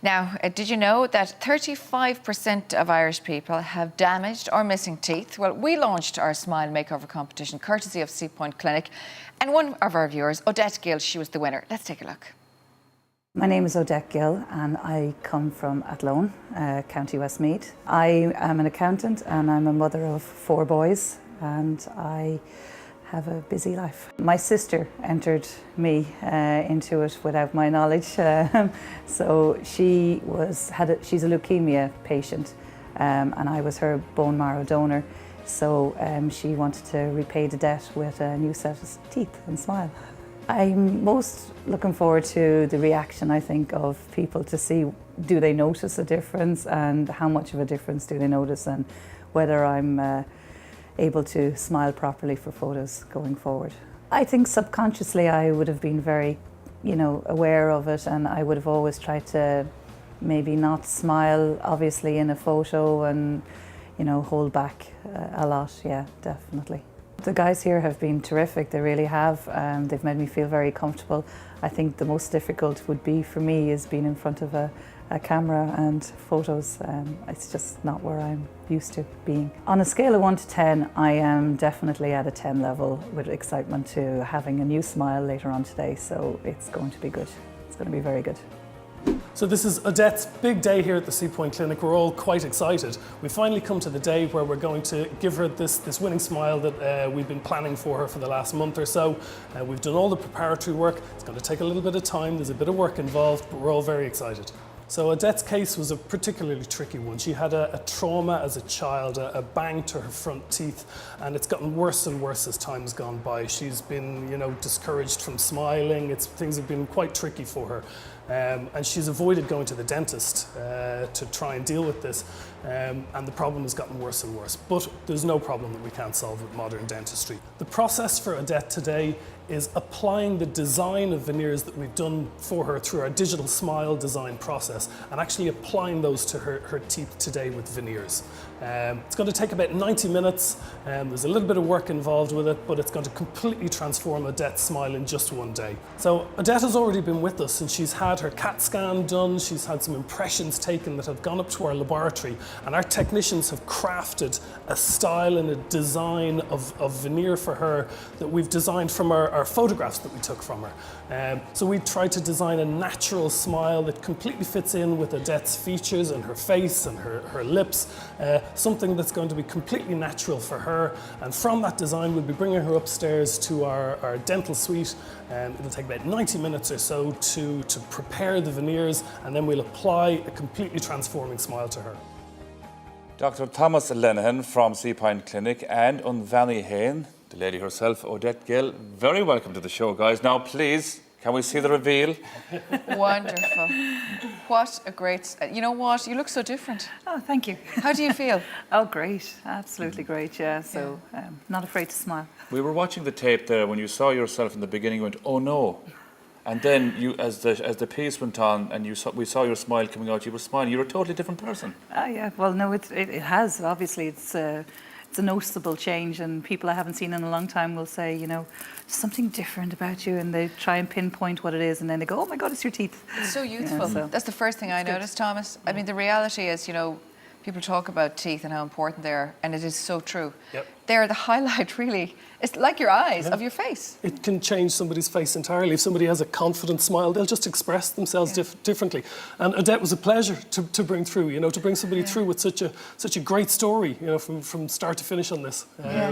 Now, did you know that 35% of Irish people have damaged or missing teeth? Well, we launched our Smile Makeover competition courtesy of Seapoint Clinic, and one of our viewers, Odette Gill, she was the winner. Let's take a look. My name is Odette Gill and I come from Athlone, County Westmeath. I am an accountant and I'm a mother of 4 boys and I have a busy life. My sister entered me into it without my knowledge. So she's a leukemia patient and I was her bone marrow donor. So she wanted to repay the debt with a new set of teeth and smile. I'm most looking forward to the reaction, I think, of people to see, do they notice a difference and how much of a difference do they notice, and whether I'm able to smile properly for photos going forward. I think subconsciously I would have been very, aware of it, and I would have always tried to maybe not smile, obviously, in a photo and, hold back a lot, yeah, definitely. The guys here have been terrific, they really have. They've made me feel very comfortable. I think the most difficult would be for me is being in front of a camera and photos. It's just not where I'm used to being. On a scale of 1 to 10, I am definitely at a 10 level with excitement to having a new smile later on today, so it's going to be good. It's going to be very good. So this is Odette's big day here at the Seapoint Clinic. We're all quite excited. We finally come to the day where we're going to give her this winning smile that we've been planning for her for the last month or so. We've done all the preparatory work. It's going to take a little bit of time. There's a bit of work involved, but we're all very excited. So Odette's case was a particularly tricky one. She had a trauma as a child, a bang to her front teeth, and it's gotten worse and worse as time has gone by. She's been, discouraged from smiling. Things have been quite tricky for her. And she's avoided going to the dentist to try and deal with this, and the problem has gotten worse and worse. But there's no problem that we can't solve with modern dentistry. The process for Odette today is applying the design of veneers that we've done for her through our digital smile design process, and actually applying those to her teeth today with veneers. It's going to take about 90 minutes. There's a little bit of work involved with it, but it's going to completely transform Odette's smile in just one day. So Odette has already been with us, and she's had her CAT scan done. She's had some impressions taken that have gone up to our laboratory, and our technicians have crafted a style and a design of veneer for her that we've designed from our photographs that we took from her. So we tried to design a natural smile that completely fits in with Odette's features and her face and her lips, something that's going to be completely natural for her. And from that design, we'll be bringing her upstairs to our dental suite. It'll take about 90 minutes or so to prepare the veneers, and then we'll apply a completely transforming smile to her. Dr. Thomas Lenihan from Seapoint Clinic, and Unvanny Hain, the lady herself, Odette Gill. Very welcome to the show, guys. Now, please, can we see the reveal? Wonderful. What a great... You know what? You look so different. Oh, thank you. How do you feel? Oh, great. Absolutely great, yeah. So, not afraid to smile. We were watching the tape there. When you saw yourself in the beginning, you went, oh no. And then you, as the piece went on and we saw your smile coming out, you were smiling. You were a totally different person. Yeah, well, no, it has. Obviously, it's a noticeable change, and people I haven't seen in a long time will say, something different about you, and they try and pinpoint what it is, and then they go, oh my God, it's your teeth. It's so youthful. So that's the first thing I noticed, Thomas. I mean, the reality is, people talk about teeth and how important they are, and it is so true. Yep. They're the highlight, really. It's like your eyes of your face. It can change somebody's face entirely. If somebody has a confident smile, they'll just express themselves differently. And Odette was a pleasure to bring through, to bring somebody through with such a great story, from start to finish on this.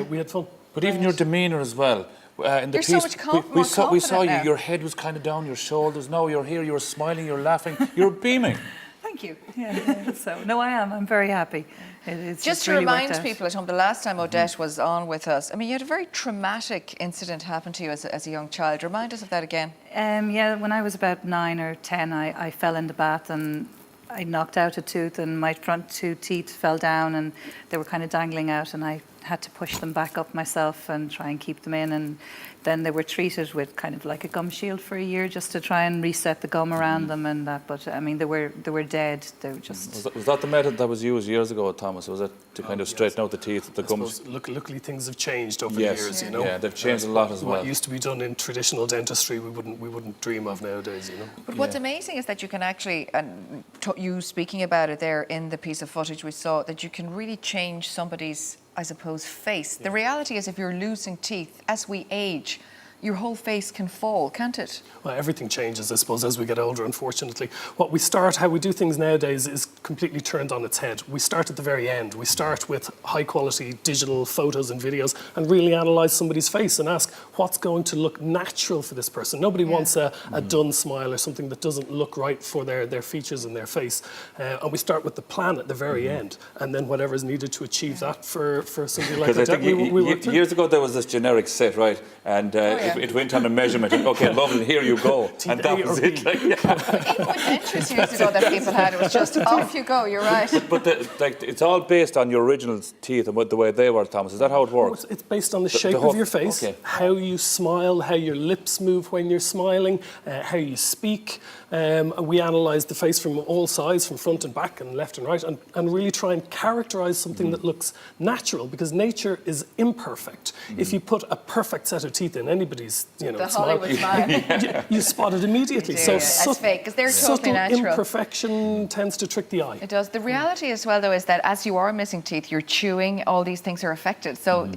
We had fun. But even your demeanour as well. In the You're piece, so much we saw you, now. your head was kind of down your shoulders. Now you're here, you're smiling, you're laughing, you're beaming. Thank you. Yeah. So, no, I am. I'm very happy. It's just to really remind people at home, the last time Odette was on with us, I mean, you had a very traumatic incident happen to you as a young child. Remind us of that again. Yeah, when I was about 9 or 10, I fell in the bath and I knocked out a tooth, and my front 2 teeth fell down and they were kind of dangling out, and I had to push them back up myself and try and keep them in. And then they were treated with kind of like a gum shield for a year just to try and reset the gum around them and that. But I mean, they were dead. They were just. Was that the method that was used years ago, Thomas? Was it to kind of straighten out the teeth, the gums? Luckily, things have changed over Yes. the years. You know, Yeah, they've changed a lot as well. What used to be done in traditional dentistry, we wouldn't dream of nowadays. You know. But what's amazing is that you can actually, and you speaking about it there in the piece of footage we saw, that you can really change somebody's, I suppose, face. The reality is if you're losing teeth, as we age, your whole face can fall, can't it? Well, everything changes, I suppose, as we get older, unfortunately. How we do things nowadays is completely turned on its head. We start at the very end. We start with high-quality digital photos and videos and really analyse somebody's face and ask what's going to look natural for this person. Nobody wants a done smile or something that doesn't look right for their features and their face. And we start with the plan at the very end, and then whatever's needed to achieve that for somebody like Because I that, think we work through. years ago there was this generic set, right? And it went on a measurement. And, okay, lovely, here you go. And that A or was B. it. Like, Even with dentures years ago that people had, it was just off you go, you're right. But it's all based on your original teeth and the way they were, Thomas. Is that how it works? It's based on the shape whole- of your face, okay. how you smile, how your lips move when you're smiling, how you speak. We analyse the face from all sides, from front and back and left and right, and really try and characterise something that looks natural, because nature is imperfect. If you put a perfect set of teeth in anybody's, The smile, Hollywood smile. you spot it immediately. You do, So yeah. That's sut- fake, 'cause they're totally subtle natural. imperfection tends to trick the eye. It does. The reality as well, though, is that as you are missing teeth, you're chewing, all these things are affected. So,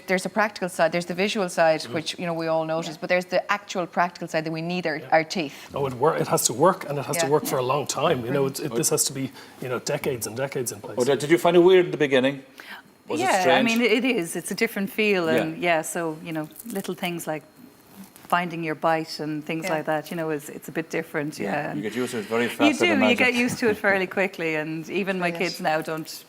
there's a practical side, there's the visual side, which, we all notice, but there's the actual practical side that we need our teeth. Oh, it has to work, and it has to Yeah. work for a long time. This has to be, decades and decades in place. Oh, did you find it weird at the beginning? Was it Yeah, strange? I mean, it is. It's a different feel. And so, little things like finding your bite and things Yeah. like that, it's a bit different. Yeah. You get used to it very fast. You I'd do. You imagine. get used to it fairly quickly. And even my kids now don't.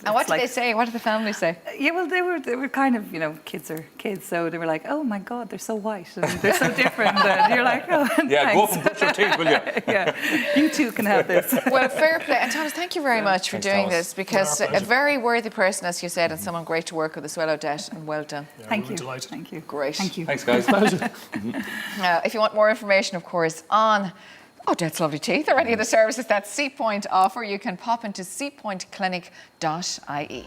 And what it's do they say? What do the family say? Yeah, well, they were kind of, kids are kids, so they were like, oh my God, they're so white and they're so different. And you're like, oh, Yeah, go up thanks. and brush your teeth, will you? Yeah, you too can have this. Well, fair play. And Thomas, thank you very much for Thanks, doing Thomas. this, because Our a pleasure. very worthy person, as you said, and someone great to work with as well, Odette, and well done. Thank we're you. delighted. Thank you. Great. Thank you. Thanks, guys. If you want more information, of course, on Odette's lovely teeth or any of the services that C Point offer, you can pop into cpointclinic.ie.